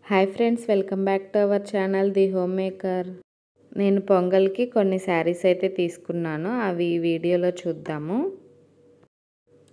Hi friends, welcome back to our channel the home maker. నేను పొంగల్కి కొన్ని శారీస్ అయితే తీసుకున్నాను, అవి ఈ వీడియోలో చూద్దాము.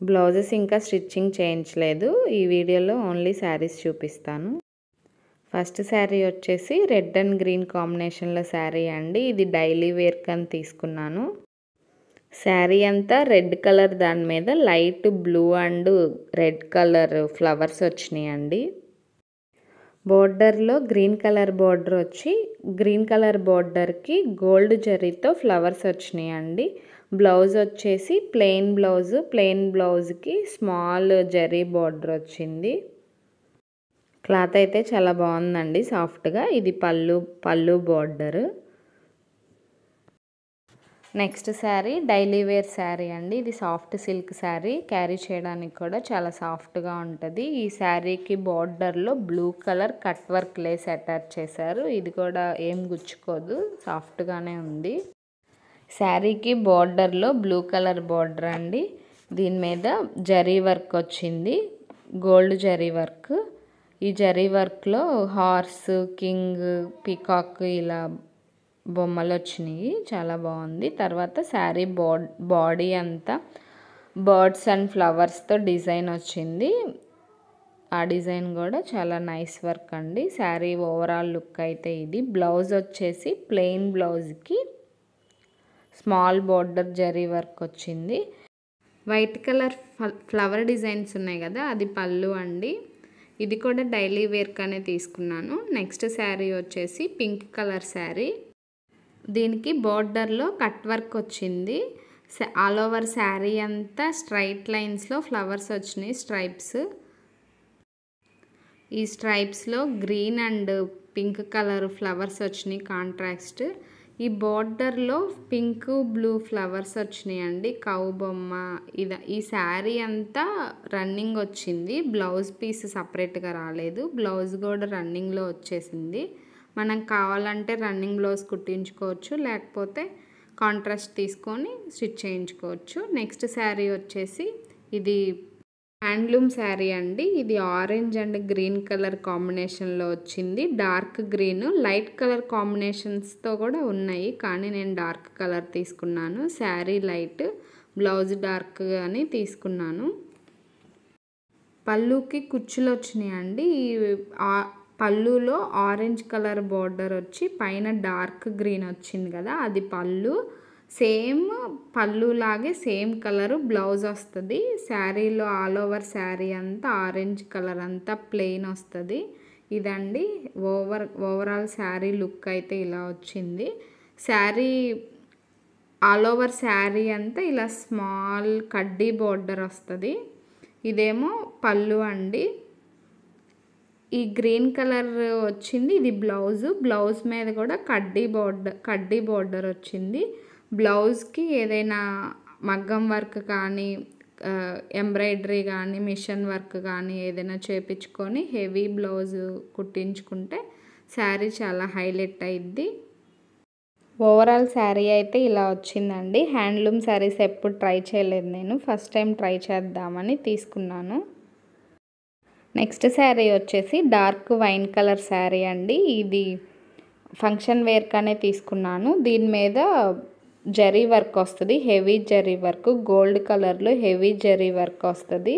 బ్లౌజెస్ ఇంకా స్టిచ్చింగ్ చేయించలేదు, ఈ వీడియోలో ఓన్లీ శారీస్ చూపిస్తాను. ఫస్ట్ శారీ వచ్చేసి రెడ్ అండ్ గ్రీన్ కాంబినేషన్లో శారీ అండి. ఇది డైలీ వేర్కి అని తీసుకున్నాను. శారీ అంతా రెడ్ కలర్, దాని మీద light blue and red colour flowers వచ్చినాయి అండి. బోర్డర్లో గ్రీన్ కలర్ బోర్డర్ వచ్చి, గ్రీన్ కలర్ బోర్డర్కి గోల్డ్ జరీతో ఫ్లవర్స్ వచ్చినాయి అండి. బ్లౌజ్ వచ్చేసి ప్లెయిన్ బ్లౌజ్కి స్మాల్ జరీ బోర్డర్ వచ్చింది. క్లాత్ అయితే చాలా బాగుందండి, సాఫ్ట్గా. ఇది పళ్ళు border. Next sari daily wear sari అండి. ఇది సాఫ్ట్ సిల్క్ శారీ, క్యారీ చేయడానికి కూడా చాలా సాఫ్ట్గా ఉంటుంది. ఈ శారీకి బార్డర్లో blue colour cut work lace attach చేశారు. ఇది కూడా ఏం గుచ్చుకోదు, సాఫ్ట్గానే ఉంది. శారీకి బార్డర్లో బ్లూ కలర్ బార్డర్ అండి. దీని మీద జరీ వర్క్ వచ్చింది, గోల్డ్ జరీ వర్క్. ఈ జరీ వర్క్లో హార్స్, కింగ్, పీకాక్ ఇలా బొమ్మలు వచ్చినాయి, చాలా బాగుంది. తర్వాత శారీ బాడీ అంతా బర్డ్స్ అండ్ ఫ్లవర్స్తో డిజైన్ వచ్చింది. ఆ డిజైన్ కూడా చాలా నైస్ వర్క్ అండి. శారీ ఓవరాల్ లుక్ అయితే ఇది. బ్లౌజ్ వచ్చేసి ప్లెయిన్ బ్లౌజ్కి స్మాల్ బోర్డర్ జరీ వర్క్ వచ్చింది. వైట్ కలర్ ఫ్లవర్ డిజైన్స్ ఉన్నాయి కదా, అది పళ్ళు అండి. ఇది కూడా డైలీ వేర్గానే తీసుకున్నాను. నెక్స్ట్ శారీ వచ్చేసి పింక్ కలర్ శారీ. దీనికి బార్డర్లో కట్ వర్క్ వచ్చింది. ఆల్ ఓవర్ శారీ అంతా స్ట్రైట్ లైన్స్లో ఫ్లవర్స్ వచ్చినాయి, స్ట్రైప్స్. ఈ స్ట్రైప్స్లో green and pink colour flowers వచ్చినాయి, కాంట్రాస్ట్. ఈ బార్డర్లో పింక్ బ్లూ ఫ్లవర్స్ వచ్చినాయి అండి, కౌ బొమ్మ. ఈ శారీ అంతా రన్నింగ్ వచ్చింది, బ్లౌజ్ పీస్ సపరేట్గా రాలేదు. బ్లౌజ్ కూడా రన్నింగ్లో వచ్చేసింది. మనం కావాలంటే రన్నింగ్ బ్లౌజ్ కుట్టించుకోవచ్చు, లేకపోతే కాంట్రాస్ట్ తీసుకొని స్టిచ్ చేయించుకోవచ్చు. నెక్స్ట్ శారీ వచ్చేసి ఇది హ్యాండ్లూమ్ శారీ అండి. ఇది ఆరెంజ్ అండ్ గ్రీన్ కలర్ కాంబినేషన్లో వచ్చింది. డార్క్ గ్రీన్, లైట్ కలర్ కాంబినేషన్స్తో కూడా ఉన్నాయి, కానీ నేను డార్క్ కలర్ తీసుకున్నాను. శారీ లైట్, బ్లౌజ్ డార్క్ అని తీసుకున్నాను. పళ్ళుకి కుచ్చులు వచ్చినాయి అండి. పళ్ళులో ఆరెంజ్ కలర్ బార్డర్ వచ్చి పైన డార్క్ గ్రీన్ వచ్చింది కదా, అది పళ్ళు. సేమ్ పళ్ళు లాగే సేమ్ కలరు బ్లౌజ్ వస్తుంది. శారీలో ఆల్ ఓవర్ శారీ అంతా ఆరెంజ్ కలర్ అంతా ప్లెయిన్ వస్తుంది. ఇదండి ఓవరాల్ శారీ లుక్ అయితే ఇలా వచ్చింది. శారీ ఆల్ ఓవర్ శారీ అంతా ఇలా స్మాల్ కడ్డీ బార్డర్ వస్తుంది. ఇదేమో పళ్ళు అండి. ఈ గ్రీన్ కలర్ వచ్చింది, ఇది బ్లౌజ్ మీద కూడా కడ్డీ బార్డర్ వచ్చింది. బ్లౌజ్కి ఏదైనా మగ్గం వర్క్ కానీ, ఎంబ్రాయిడరీ కానీ, మిషన్ వర్క్ కానీ ఏదైనా చేపించుకొని హెవీ బ్లౌజ్ కుట్టించుకుంటే శారీ చాలా హైలైట్ అయ్యిద్ది. ఓవరాల్ శారీ అయితే ఇలా వచ్చిందండి. హ్యాండ్లూమ్ శారీస్ ఎప్పుడు ట్రై చేయలేదు నేను, ఫస్ట్ టైం ట్రై చేద్దామని తీసుకున్నాను. నెక్స్ట్ శారీ వచ్చేసి డార్క్ వైన్ కలర్ శారీ అండి. ఇది ఫంక్షన్ వేర్గానే తీసుకున్నాను. దీని మీద జరీ వర్క్ వస్తుంది, హెవీ జరీ వర్క్, గోల్డ్ కలర్లో హెవీ జరీ వర్క్ వస్తుంది.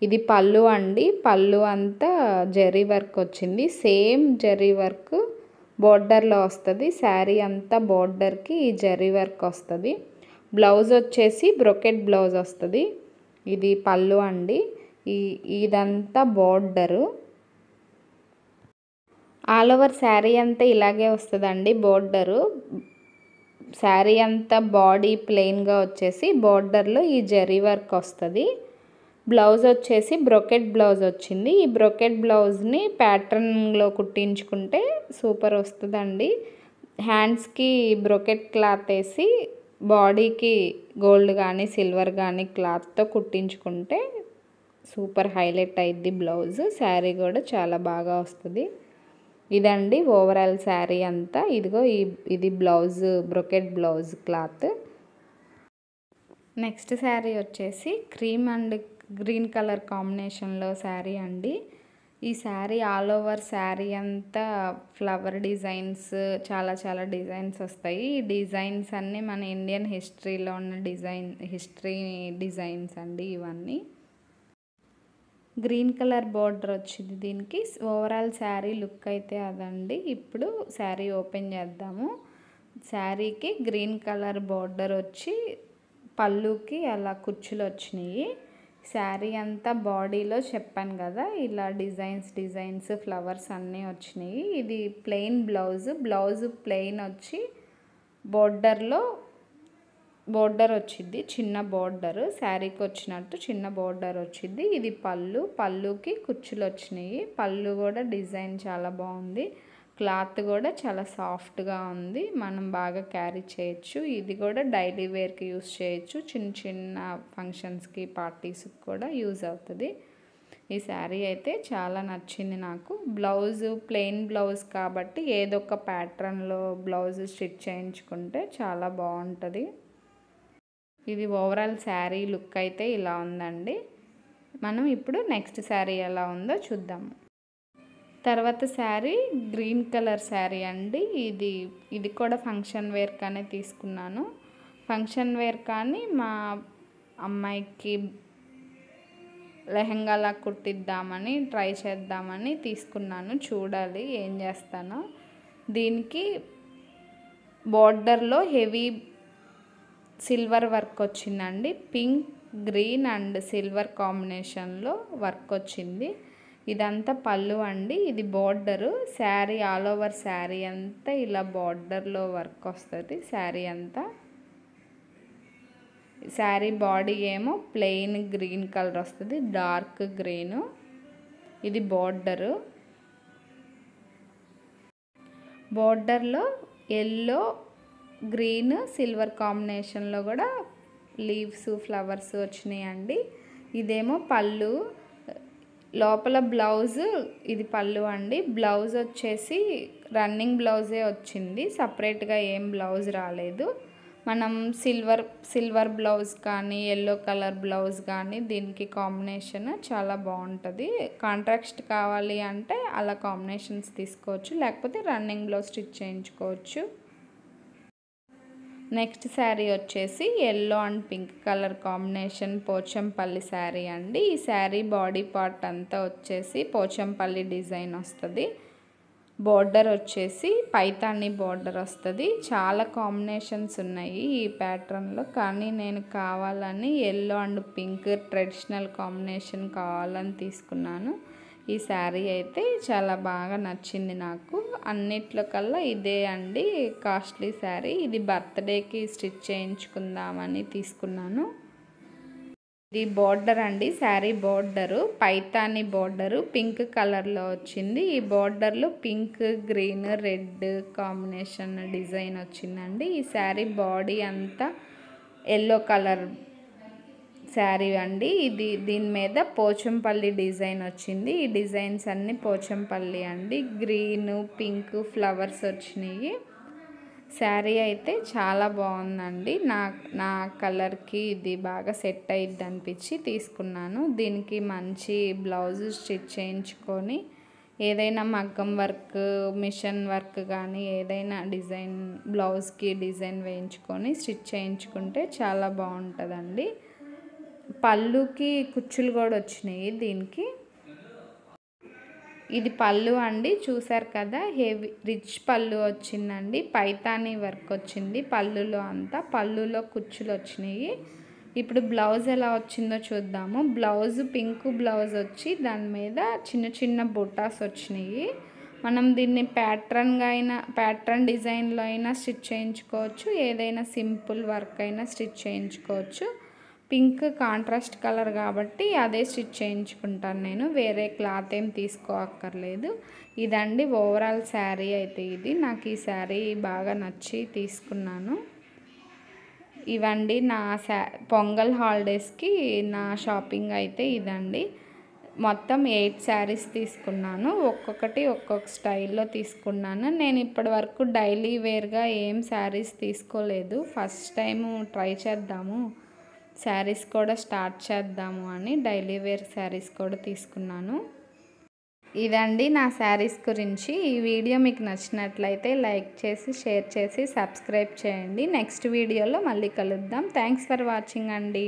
ఇది పళ్ళు అండి. పళ్ళు అంతా జరీ వర్క్ వచ్చింది, సేమ్ జరీ వర్క్ బోర్డర్లో వస్తుంది. శారీ అంతా బోర్డర్కి ఈ జరీ వర్క్ వస్తుంది. బ్లౌజ్ వచ్చేసి బ్రొకెట్ బ్లౌజ్ వస్తుంది. ఇది పళ్ళు అండి. ఇదంతా బోర్డరు. ఆల్ ఓవర్ శారీ అంతా ఇలాగే వస్తుందండి బోర్డరు. శారీ అంతా బాడీ ప్లెయిన్గా వచ్చేసి బోర్డర్లో ఈ జరీ వర్క్ వస్తుంది. బ్లౌజ్ వచ్చేసి బ్రొకెట్ బ్లౌజ్ వచ్చింది. ఈ బ్రొకెట్ బ్లౌజ్ని ప్యాటర్న్లో కుట్టించుకుంటే సూపర్ వస్తుందండి. హ్యాండ్స్కి బ్రొకెట్ క్లాత్ వేసి బాడీకి గోల్డ్ కానీ సిల్వర్ కానీ క్లాత్తో కుట్టించుకుంటే సూపర్ హైలైట్ అయ్యిద్ది బ్లౌజ్. శారీ కూడా చాలా బాగా వస్తుంది. ఇదండి ఓవరాల్ శారీ అంతా. ఇదిగో ఇది blouse, brocade blouse cloth. Next sari వచ్చేసి క్రీమ్ అండ్ గ్రీన్ కలర్ కాంబినేషన్లో శారీ అండి. ఈ శారీ ఆల్ ఓవర్ శారీ అంతా ఫ్లవర్ డిజైన్స్, చాలా చాలా డిజైన్స్ వస్తాయి. ఈ డిజైన్స్ అన్నీ మన ఇండియన్ హిస్టరీలో ఉన్న హిస్టరీ డిజైన్స్ అండి ఇవన్నీ. గ్రీన్ కలర్ బార్డర్ వచ్చింది దీనికి. ఓవరాల్ శారీ లుక్ అయితే అదండి. ఇప్పుడు శారీ ఓపెన్ చేద్దాము. శారీకి గ్రీన్ కలర్ బార్డర్ వచ్చి పళ్ళుకి అలా కుచ్చులు వచ్చినాయి. శారీ అంతా బాడీలో చెప్పాను కదా ఇలా డిజైన్స్ ఫ్లవర్స్ అన్నీ వచ్చినాయి. ఇది ప్లెయిన్ బ్లౌజ్ ప్లెయిన్ వచ్చి బోర్డర్ వచ్చింది, చిన్న బోర్డర్, శారీకి వచ్చినట్టు చిన్న బోర్డర్ వచ్చింది. ఇది పళ్ళుకి కుచ్చులు వచ్చినాయి. పళ్ళు కూడా డిజైన్ చాలా బాగుంది. క్లాత్ కూడా చాలా సాఫ్ట్గా ఉంది, మనం బాగా క్యారీ చేయొచ్చు. ఇది కూడా డైలీ వేర్కి యూస్ చేయొచ్చు, చిన్న చిన్న ఫంక్షన్స్కి పార్టీస్కి కూడా యూజ్ అవుతుంది. ఈ శారీ అయితే చాలా నచ్చింది నాకు. ప్లెయిన్ బ్లౌజ్ కాబట్టి ఏదో ఒక ప్యాటర్న్లో బ్లౌజ్ స్టిచ్ చేయించుకుంటే చాలా బాగుంటుంది. ఇది ఓవరాల్ శారీ లుక్ అయితే ఇలా ఉందండి. మనం ఇప్పుడు నెక్స్ట్ శారీ ఎలా ఉందో చూద్దాము. తర్వాత శారీ గ్రీన్ కలర్ శారీ అండి. ఇది కూడా ఫంక్షన్ వేర్ కానీ తీసుకున్నాను. ఫంక్షన్ వేర్ కానీ మా అమ్మాయికి లెహంగాలా కుట్టిద్దామని ట్రై చేద్దామని తీసుకున్నాను. చూడాలి ఏం చేస్తానో. దీనికి బార్డర్లో హెవీ సిల్వర్ వర్క్ వచ్చిందండి. పింక్, గ్రీన్ అండ్ సిల్వర్ కాంబినేషన్లో వర్క్ వచ్చింది. ఇదంతా పళ్ళు అండి. ఇది border. Sari all over sari అంతా ఇలా బార్డర్లో వర్క్ వస్తుంది శారీ అంతా. శారీ బాడీ ఏమో ప్లెయిన్ గ్రీన్ కలర్ వస్తుంది, డార్క్ గ్రీను. ఇది బోర్డర్లో ఎల్లో, గ్రీన్, సిల్వర్ కాంబినేషన్లో కూడా లీవ్స్, ఫ్లవర్స్ వచ్చినాయండి. ఇదేమో పళ్ళు. లోపల బ్లౌజ్, ఇది పళ్ళు అండి. బ్లౌజ్ వచ్చేసి రన్నింగ్ బ్లౌజే వచ్చింది, సపరేట్గా ఏం బ్లౌజ్ రాలేదు. మనం సిల్వర్ బ్లౌజ్ కానీ ఎల్లో కలర్ బ్లౌజ్ కానీ దీనికి కాంబినేషన్ చాలా బాగుంటుంది. కాంట్రాస్ట్ కావాలి అంటే అలా కాంబినేషన్స్ తీసుకోవచ్చు, లేకపోతే రన్నింగ్ బ్లౌజ్ స్టిచ్ చేయించుకోవచ్చు. నెక్స్ట్ శారీ వచ్చేసి yellow and pink colour combination Pochampalli sari అండి. ఈ శారీ బాడీ పార్ట్ అంతా వచ్చేసి పోచంపల్లి డిజైన్ వస్తుంది. బోర్డర్ వచ్చేసి పైతాని బోర్డర్ వస్తుంది. చాలా కాంబినేషన్స్ ఉన్నాయి ఈ ప్యాటర్న్లో, కానీ నేను కావాలని yellow and pink traditional combination కావాలని తీసుకున్నాను. ఈ శారీ అయితే చాలా బాగా నచ్చింది నాకు. అన్నిట్లో కల్లా ఇదే అండి కాస్ట్లీ శారీ. ఇది బర్త్డేకి స్టిచ్ చేయించుకుందామని తీసుకున్నాను. ఇది బోర్డర్ అండి, sari border Paithani border pink కలర్లో వచ్చింది. ఈ బోర్డర్లో pink, green, red combination design వచ్చిందండి. ఈ శారీ బాడీ అంతా ఎల్లో కలర్ శారీ అండి. దీని మీద పోచంపల్లి డిజైన్ వచ్చింది. ఈ డిజైన్స్ అన్నీ పోచంపల్లి అండి. గ్రీన్, పింక్ ఫ్లవర్స్ వచ్చినాయి. శారీ అయితే చాలా బాగుందండి. నా కలర్కి ఇది బాగా సెట్ అయ్యిద్ది అనిపించి తీసుకున్నాను. దీనికి మంచి బ్లౌజ్ స్టిచ్ చేయించుకొని ఏదైనా మగ్గం వర్క్, మిషన్ వర్క్ కానీ ఏదైనా డిజైన్ బ్లౌజ్కి డిజైన్ వేయించుకొని స్టిచ్ చేయించుకుంటే చాలా బాగుంటుందండి. పళ్ళుకి కుచ్చులు కూడా వచ్చినాయి దీనికి. ఇది పళ్ళు అండి, చూసారు కదా హెవీ రిచ్ పళ్ళు వచ్చిందండి. పైతాని వర్క్ వచ్చింది పళ్ళులో అంతా. పళ్ళులో కుచ్చులు వచ్చినాయి. ఇప్పుడు బ్లౌజ్ ఎలా వచ్చిందో చూద్దాము. బ్లౌజ్ పింక్ బ్లౌజ్ వచ్చి దాని మీద చిన్న చిన్న బుటాస్ వచ్చినాయి. మనం దీన్ని ప్యాటర్న్ డిజైన్లో అయినా స్టిచ్ చేయించుకోవచ్చు, ఏదైనా సింపుల్ వర్క్ అయినా స్టిచ్ చేయించుకోవచ్చు. పింక్ కాంట్రాస్ట్ కలర్ కాబట్టి అదే స్టిచ్ చేయించుకుంటాను నేను, వేరే క్లాత్ ఏం తీసుకోక్కర్లేదు. ఇదండి ఓవరాల్ శారీ అయితే ఇది. నాకు ఈ శారీ బాగా నచ్చి తీసుకున్నాను. ఇవండి నా పొంగల్ హాలిడేస్కి నా షాపింగ్ అయితే ఇదండి. మొత్తం 8 శారీస్ తీసుకున్నాను. ఒక్కొక్కటి ఒక్కొక్క స్టైల్లో తీసుకున్నాను. నేను ఇప్పటి వరకు డైలీ వేర్గా ఏం శారీస్ తీసుకోలేదు. ఫస్ట్ టైము ట్రై చేద్దాము, శారీస్ కూడా స్టార్ట్ చేద్దాము అని డైలీ వేర్ శారీస్ కూడా తీసుకున్నాను. ఇదండి నా శారీస్ గురించి. ఈ వీడియో మీకు నచ్చినట్లయితే లైక్ చేసి, షేర్ చేసి, సబ్స్క్రైబ్ చేయండి. నెక్స్ట్ వీడియోలో మళ్ళీ కలుద్దాం. థ్యాంక్స్ ఫర్ వాచింగ్ అండి.